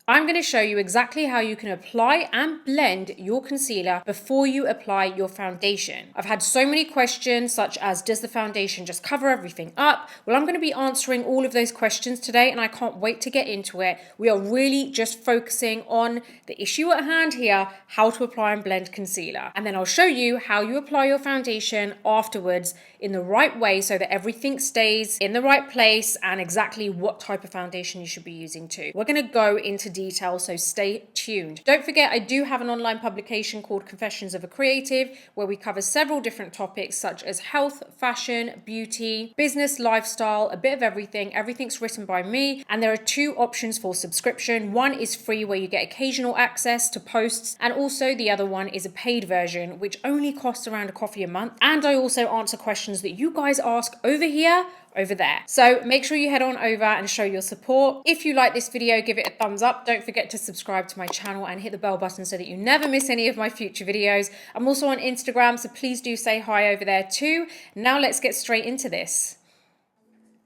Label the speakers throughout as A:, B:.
A: I'm going to show you exactly how you can apply and blend your concealer before you apply your foundation. I've had so many questions such as, does the foundation just cover everything up? Well, I'm going to be answering all of those questions today and I can't wait to get into it. We are really just focusing on the issue at hand here, how to apply and blend concealer. And then I'll show you how you apply your foundation afterwards in the right way so that everything stays in the right place and exactly what type of foundation you should be using too. We're going to go into detail, so stay tuned. Don't forget, I do have an online publication called Confessions of a Creative where we cover several different topics such as health, fashion, beauty, business, lifestyle, a bit of everything. Everything's written by me, and there are two options for subscription. One is free where you get occasional access to posts, and also the other one is a paid version which only costs around a coffee a month. And I also answer questions that you guys ask over here, over there. So make sure you head on over and show your support. If you like this video, give it a thumbs up. Don't forget to subscribe to my channel and hit the bell button so that you never miss any of my future videos. I'm also on Instagram, so please do say hi over there too. Now let's get straight into this.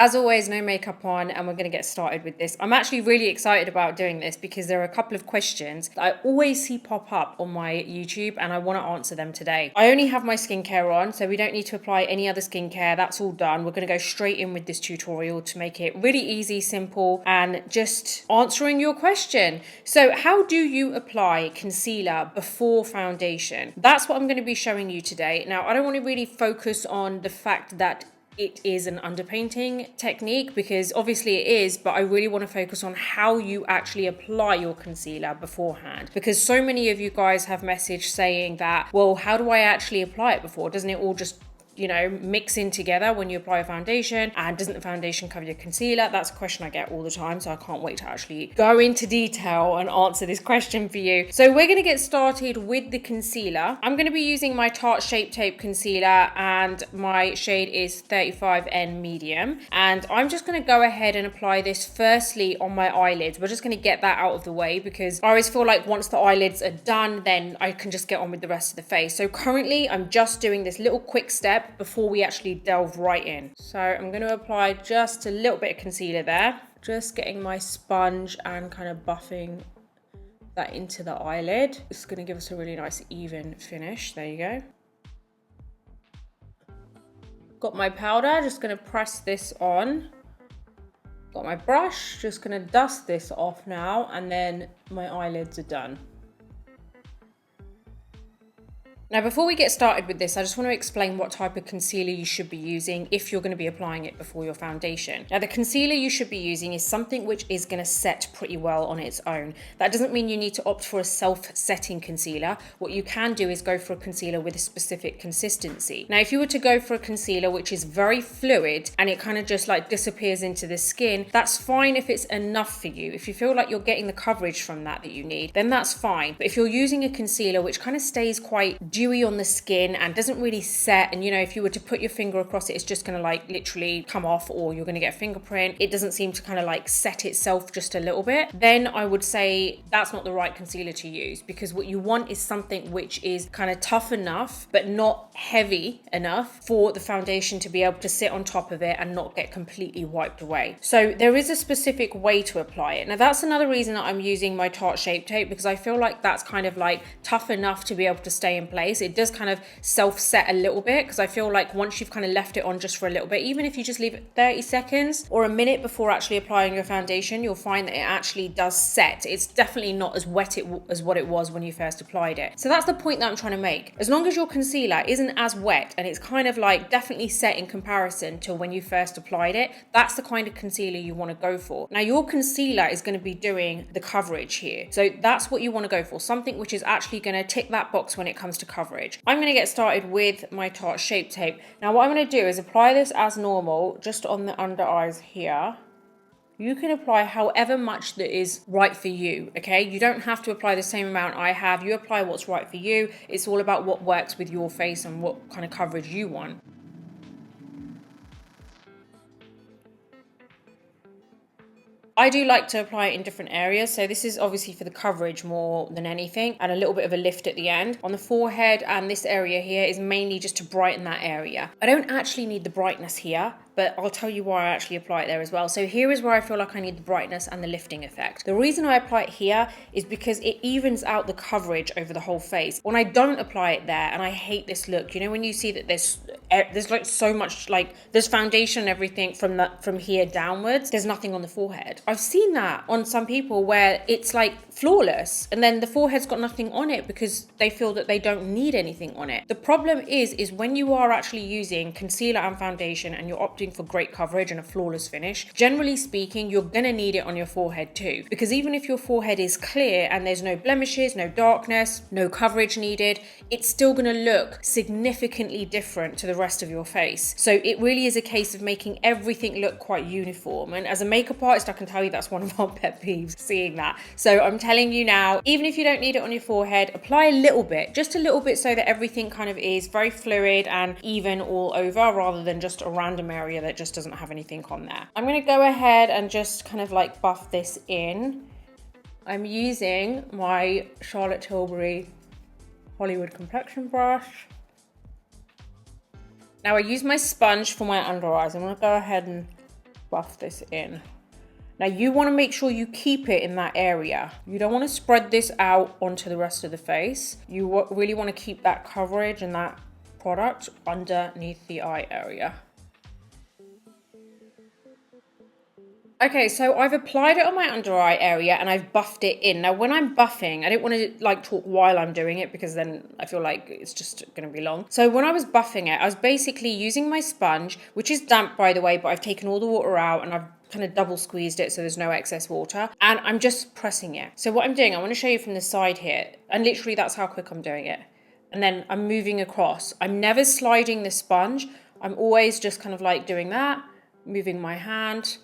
A: As always, no makeup on, and we're going to get started with this. I'm actually really excited about doing this because there are a couple of questions that I always see pop up on my YouTube and I want to answer them today. I only have my skincare on, so we don't need to apply any other skincare. That's all done. We're going to go straight in with this tutorial to make it really easy, simple, and just answering your question. So how do you apply concealer before foundation? That's what I'm going to be showing you today. Now, I don't want to really focus on the fact that it is an underpainting technique, because obviously it is, but I really want to focus on how you actually apply your concealer beforehand, because so many of you guys have messaged saying that, well, how do I actually apply it before? Doesn't it all just mix in together when you apply a foundation, and doesn't the foundation cover your concealer? That's a question I get all the time, so I can't wait to actually go into detail and answer this question for you. So we're going to get started with the concealer. I'm going to be using my Tarte Shape Tape concealer, and my shade is 35N medium, and I'm just going to go ahead and apply this firstly on my eyelids. We're just going to get that out of the way because I always feel like once the eyelids are done, then I can just get on with the rest of the face. So currently I'm just doing this little quick step before we actually delve right in. So I'm going to apply just a little bit of concealer there, just getting my sponge and kind of buffing that into the eyelid. It's going to give us a really nice even finish. There you go. Got my powder, just going to press this on. Got my brush, just going to dust this off now, and then my eyelids are done. Now, before we get started with this, I just want to explain what type of concealer you should be using if you're going to be applying it before your foundation. Now, the concealer you should be using is something which is going to set pretty well on its own. That doesn't mean you need to opt for a self-setting concealer. What you can do is go for a concealer with a specific consistency. Now, if you were to go for a concealer which is very fluid and it kind of just like disappears into the skin, that's fine if it's enough for you. If you feel like you're getting the coverage from that you need, then that's fine. But if you're using a concealer which kind of stays quite dewy on the skin and doesn't really set, and if you were to put your finger across it, it's just going to like literally come off, or you're going to get a fingerprint, it doesn't seem to kind of like set itself just a little bit, then I would say that's not the right concealer to use, because what you want is something which is kind of tough enough but not heavy enough for the foundation to be able to sit on top of it and not get completely wiped away. So there is a specific way to apply it. Now that's another reason that I'm using my Tarte Shape Tape, because I feel like that's kind of like tough enough to be able to stay in place. It does kind of self-set a little bit, because I feel like once you've kind of left it on just for a little bit, even if you just leave it 30 seconds or a minute before actually applying your foundation, you'll find that it actually does set. It's definitely not as wet as what it was when you first applied it. So that's the point that I'm trying to make. As long as your concealer isn't as wet and it's kind of like definitely set in comparison to when you first applied it, that's the kind of concealer you want to go for. Now your concealer is going to be doing the coverage here. So that's what you want to go for. Something which is actually going to tick that box when it comes to coverage. I'm going to get started with my Tarte Shape Tape. Now what I'm going to do is apply this as normal, just on the under eyes here. You can apply however much that is right for you, okay? You don't have to apply the same amount I have. You apply what's right for you. It's all about what works with your face and what kind of coverage you want. I do like to apply it in different areas. So this is obviously for the coverage more than anything, and a little bit of a lift at the end. On the forehead and this area here is mainly just to brighten that area. I don't actually need the brightness here, but I'll tell you why I actually apply it there as well. So here is where I feel like I need the brightness and the lifting effect. The reason I apply it here is because it evens out the coverage over the whole face. When I don't apply it there, and I hate this look, you know, when you see that there's like so much, like there's foundation and everything from here downwards, there's nothing on the forehead. I've seen that on some people where it's like flawless and then the forehead's got nothing on it because they feel that they don't need anything on it. The problem is when you are actually using concealer and foundation and you're opting for great coverage and a flawless finish, generally speaking, you're gonna need it on your forehead too. Because even if your forehead is clear and there's no blemishes, no darkness, no coverage needed, it's still gonna look significantly different to the rest of your face. So it really is a case of making everything look quite uniform. And as a makeup artist, I can tell you that's one of our pet peeves, seeing that. So I'm telling you now, even if you don't need it on your forehead, apply a little bit, just a little bit, so that everything kind of is very fluid and even all over, rather than just a random area that just doesn't have anything on there. I'm gonna go ahead and just kind of like buff this in. I'm using my Charlotte Tilbury Hollywood complexion brush. Now I use my sponge for my under eyes. I'm gonna go ahead and buff this in. Now you wanna make sure you keep it in that area. You don't wanna spread this out onto the rest of the face. You really wanna keep that coverage and that product underneath the eye area. Okay, so I've applied it on my under eye area and I've buffed it in. Now, when I'm buffing, I don't want to like talk while I'm doing it because then I feel like it's just going to be long. So when I was buffing it, I was basically using my sponge, which is damp by the way, but I've taken all the water out and I've kind of double squeezed it so there's no excess water, and I'm just pressing it. So what I'm doing, I want to show you from the side here, and literally that's how quick I'm doing it. And then I'm moving across. I'm never sliding the sponge. I'm always just kind of like doing that, moving my hand.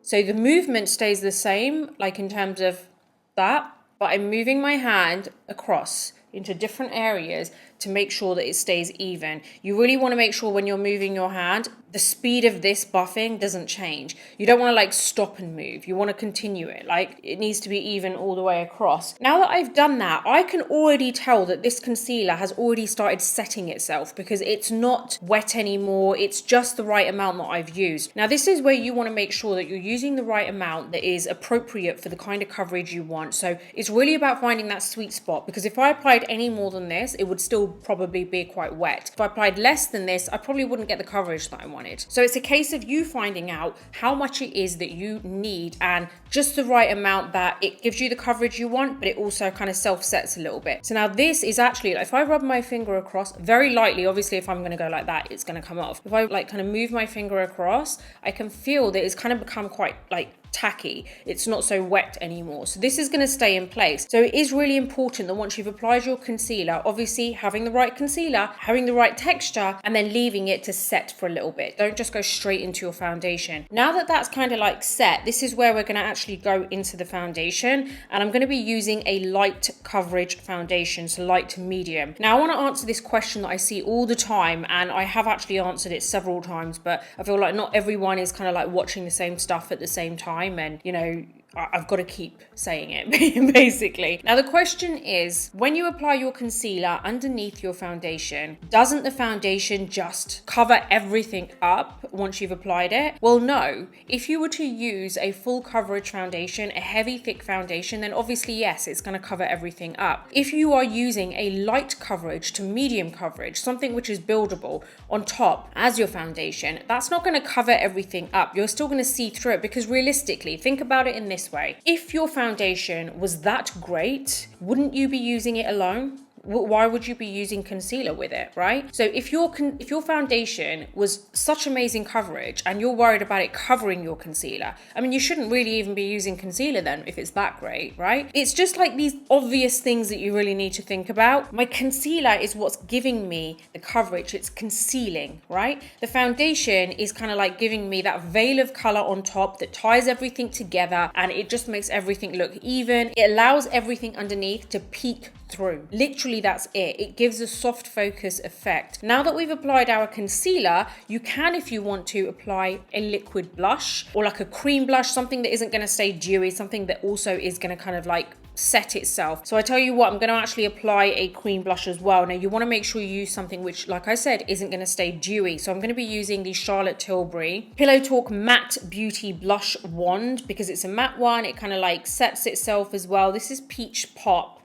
A: So the movement stays the same, like in terms of that, but I'm moving my hand across into different areas to make sure that it stays even. You really want to make sure when you're moving your hand, the speed of this buffing doesn't change. You don't want to like stop and move. You want to continue it. Like it needs to be even all the way across. Now that I've done that, I can already tell that this concealer has already started setting itself because it's not wet anymore. It's just the right amount that I've used. Now this is where you want to make sure that you're using the right amount that is appropriate for the kind of coverage you want. So it's really about finding that sweet spot, because if I applied any more than this, it would still probably be quite wet. If I applied less than this, I probably wouldn't get the coverage that I wanted. So it's a case of you finding out how much it is that you need and just the right amount that it gives you the coverage you want, but it also kind of self-sets a little bit. So now this is actually, if I rub my finger across very lightly, obviously if I'm going to go like that, it's going to come off. If I like kind of move my finger across, I can feel that it's kind of become quite like tacky. It's not so wet anymore. So this is going to stay in place. So it is really important that once you've applied your concealer, obviously having the right concealer, having the right texture, and then leaving it to set for a little bit. Don't just go straight into your foundation. Now that that's kind of like set, this is where we're going to actually go into the foundation, and I'm going to be using a light coverage foundation, so light to medium. Now I want to answer this question that I see all the time, and I have actually answered it several times, but I feel like not everyone is kind of like watching the same stuff at the same time, and you know, I've got to keep saying it basically. Now the question is, when you apply your concealer underneath your foundation, doesn't the foundation just cover everything up once you've applied it? Well, no. If you were to use a full coverage foundation, a heavy thick foundation, then obviously yes, it's going to cover everything up. If you are using a light coverage to medium coverage, something which is buildable on top as your foundation, that's not going to cover everything up. You're still going to see through it, because realistically, think about it in this way. If your foundation was that great, wouldn't you be using it alone? Why would you be using concealer with it, right? So if your foundation was such amazing coverage and you're worried about it covering your concealer, I mean, you shouldn't really even be using concealer then if it's that great, right? It's just like these obvious things that you really need to think about. My concealer is what's giving me the coverage. It's concealing, right? The foundation is kind of like giving me that veil of color on top that ties everything together, and it just makes everything look even. It allows everything underneath to peek through. Literally, that's it. It gives a soft focus effect. Now that we've applied our concealer, you can, if you want to, apply a liquid blush or like a cream blush, something that isn't going to stay dewy, something that also is going to kind of like set itself. So I tell you what, I'm going to actually apply a cream blush as well. Now you want to make sure you use something which, like I said, isn't going to stay dewy. So I'm going to be using the Charlotte Tilbury Pillow Talk Matte Beauty Blush Wand because it's a matte one. It kind of like sets itself as well. This is Peach Pop.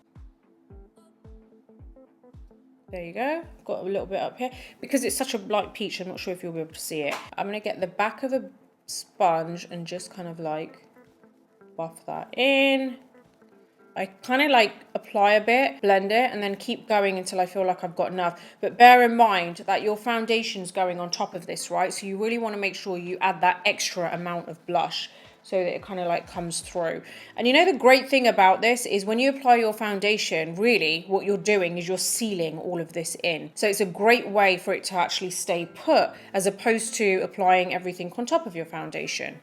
A: There you go. I've got a little bit up here. Because it's such a light peach, I'm not sure if you'll be able to see it. I'm going to get the back of a sponge and just kind of like buff that in. I kind of like apply a bit, blend it, and then keep going until I feel like I've got enough. But bear in mind that your foundation's going on top of this, right? So you really want to make sure you add that extra amount of blush so that it kind of like comes through. And you know, the great thing about this is when you apply your foundation, really what you're doing is you're sealing all of this in. So it's a great way for it to actually stay put as opposed to applying everything on top of your foundation.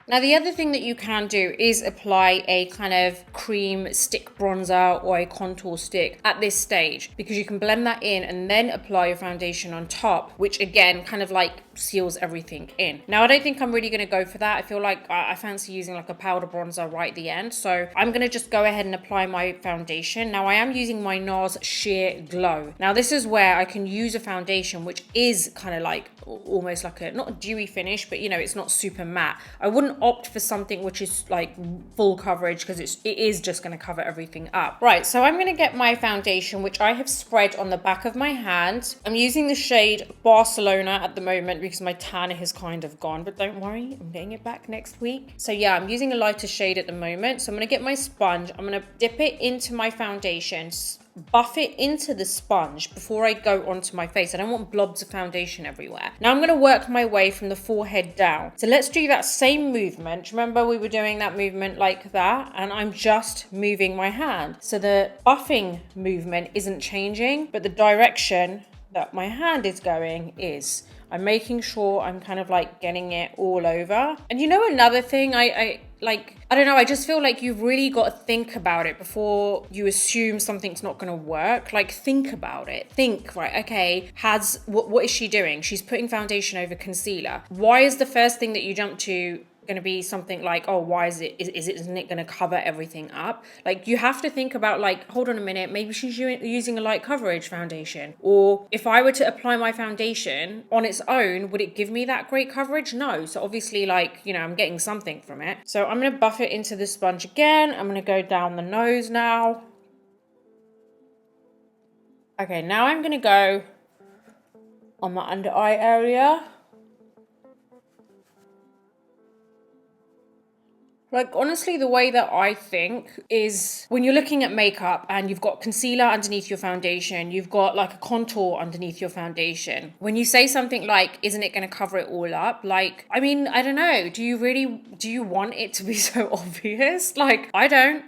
A: Now, the other thing that you can do is apply a kind of cream stick bronzer or a contour stick at this stage, because you can blend that in and then apply your foundation on top, which again kind of like seals everything in. Now, I don't think I'm really going to go for that. I feel like I fancy using like a powder bronzer right at the end. So I'm going to just go ahead and apply my foundation. Now, I am using my NARS Sheer Glow. Now, this is where I can use a foundation which is kind of like almost like a, not a dewy finish, but you know, it's not super matte. I wouldn't opt for something which is like full coverage because it is just going to cover everything up. Right, so I'm going to get my foundation, which I have spread on the back of my hand. I'm using the shade Barcelona at the moment because my tan has kind of gone, but don't worry, I'm getting it back next week. So yeah, I'm using a lighter shade at the moment. So I'm going to get my sponge, I'm going to dip it into my foundation, buff it into the sponge before I go onto my face. I don't want blobs of foundation everywhere. Now I'm going to work my way from the forehead down. So let's do that same movement. Remember we were doing that movement like that, and I'm just moving my hand. So the buffing movement isn't changing, but the direction that my hand is going is. I'm making sure I'm kind of like getting it all over. And you know, another thing, I don't know, I just feel like you've really got to think about it before you assume something's not going to work. Like, think about it. Think, right, okay, what is she doing? She's putting foundation over concealer. Why is the first thing that you jump to going to be something like, oh, why isn't it going to cover everything up? Like, you have to think about, like, hold on a minute, maybe she's using a light coverage foundation. Or if I were to apply my foundation on its own, would it give me that great coverage? No. So obviously, like, you know, I'm getting something from it. So I'm going to buff it into the sponge again. I'm going to go down the nose now. Okay, now I'm going to go on my under eye area. Like, honestly, the way that I think is when you're looking at makeup and you've got concealer underneath your foundation, you've got like a contour underneath your foundation. When you say something like, isn't it going to cover it all up? Like, I mean, I don't know. Do you want it to be so obvious? Like, I don't.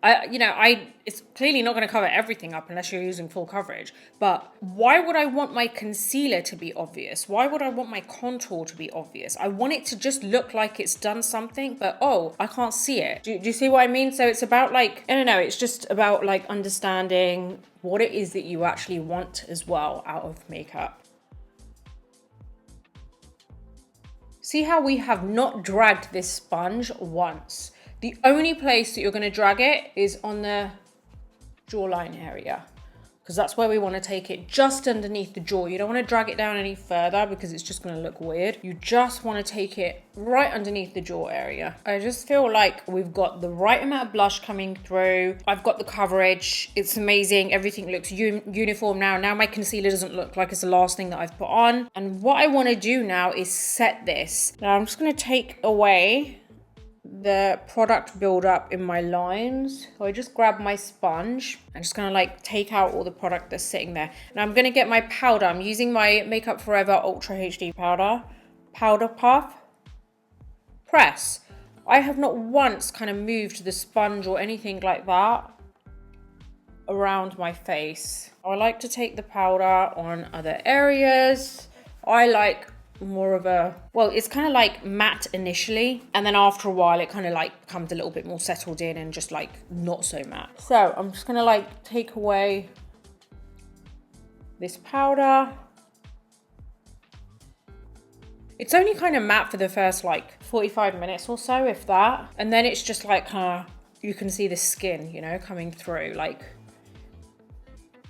A: It's clearly not going to cover everything up unless you're using full coverage. But why would I want my concealer to be obvious? Why would I want my contour to be obvious? I want it to just look like it's done something, but oh, I can't see it. Do you see what I mean? So it's about like, I don't know, it's just about like understanding what it is that you actually want as well out of makeup. See how we have not dragged this sponge once. The only place that you're going to drag it is on the jawline area, because that's where we want to take it, just underneath the jaw. You don't want to drag it down any further because it's just going to look weird. You just want to take it right underneath the jaw area. I just feel like we've got the right amount of blush coming through. I've got the coverage. It's amazing. Everything looks uniform now. Now my concealer doesn't look like it's the last thing that I've put on. And what I want to do now is set this. Now I'm just going to take away the product buildup in my lines. So I just grab my sponge and just kind of like take out all the product that's sitting there. Now I'm going to get my powder. I'm using my Makeup Forever Ultra HD powder. Powder puff. Press. I have not once kind of moved the sponge or anything like that around my face. I like to take the powder on other areas. I like more of a, well, it's kind of like matte initially, and then after a while it kind of like becomes a little bit more settled in and just like not so matte. So I'm just gonna like take away this powder. It's only kind of matte for the first like 45 minutes or so, if that, and then it's just like you can see the skin, you know, coming through. Like,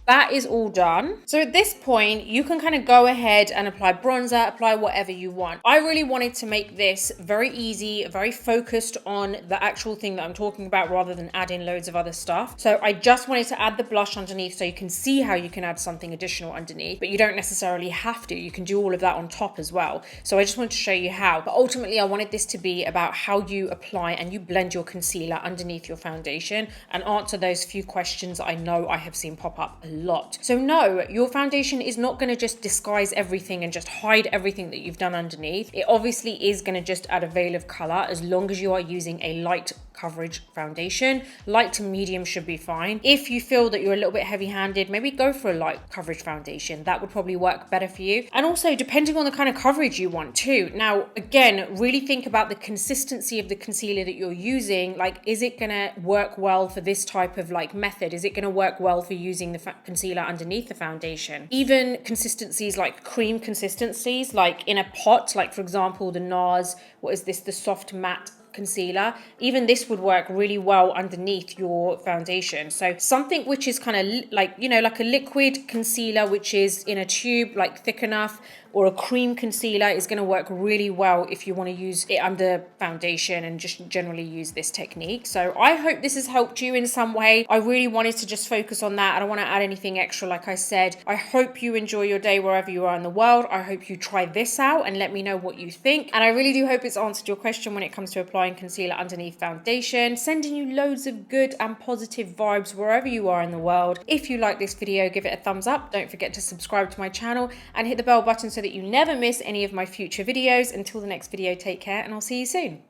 A: that is all done. So at this point, you can kind of go ahead and apply bronzer, apply whatever you want. I really wanted to make this very easy, very focused on the actual thing that I'm talking about rather than add in loads of other stuff. So I just wanted to add the blush underneath so you can see how you can add something additional underneath, but you don't necessarily have to. You can do all of that on top as well. So I just wanted to show you how. But ultimately, I wanted this to be about how you apply and you blend your concealer underneath your foundation and answer those few questions I know I have seen pop up a lot. So no, your foundation is not going to just disguise everything and just hide everything that you've done underneath. It obviously is going to just add a veil of color as long as you are using a light coverage foundation. Light to medium should be fine. If you feel that you're a little bit heavy-handed, maybe go for a light coverage foundation. That would probably work better for you. And also depending on the kind of coverage you want too. Now, again, really think about the consistency of the concealer that you're using. Like, is it gonna work well for this type of like method? Is it gonna work well for using the concealer underneath the foundation? Even consistencies like cream consistencies, like in a pot, like for example, the NARS, what is this? The soft matte concealer, even this would work really well underneath your foundation. So something which is kind of like, you know, like a liquid concealer which is in a tube, like thick enough, or a cream concealer is going to work really well if you want to use it under foundation and just generally use this technique. So I hope this has helped you in some way. I really wanted to just focus on that. I don't want to add anything extra, like I said. I hope you enjoy your day wherever you are in the world. I hope you try this out and let me know what you think. And I really do hope it's answered your question when it comes to applying concealer underneath foundation. Sending you loads of good and positive vibes wherever you are in the world. If you like this video, give it a thumbs up. Don't forget to subscribe to my channel and hit the bell button so that you never miss any of my future videos. Until the next video, take care and I'll see you soon.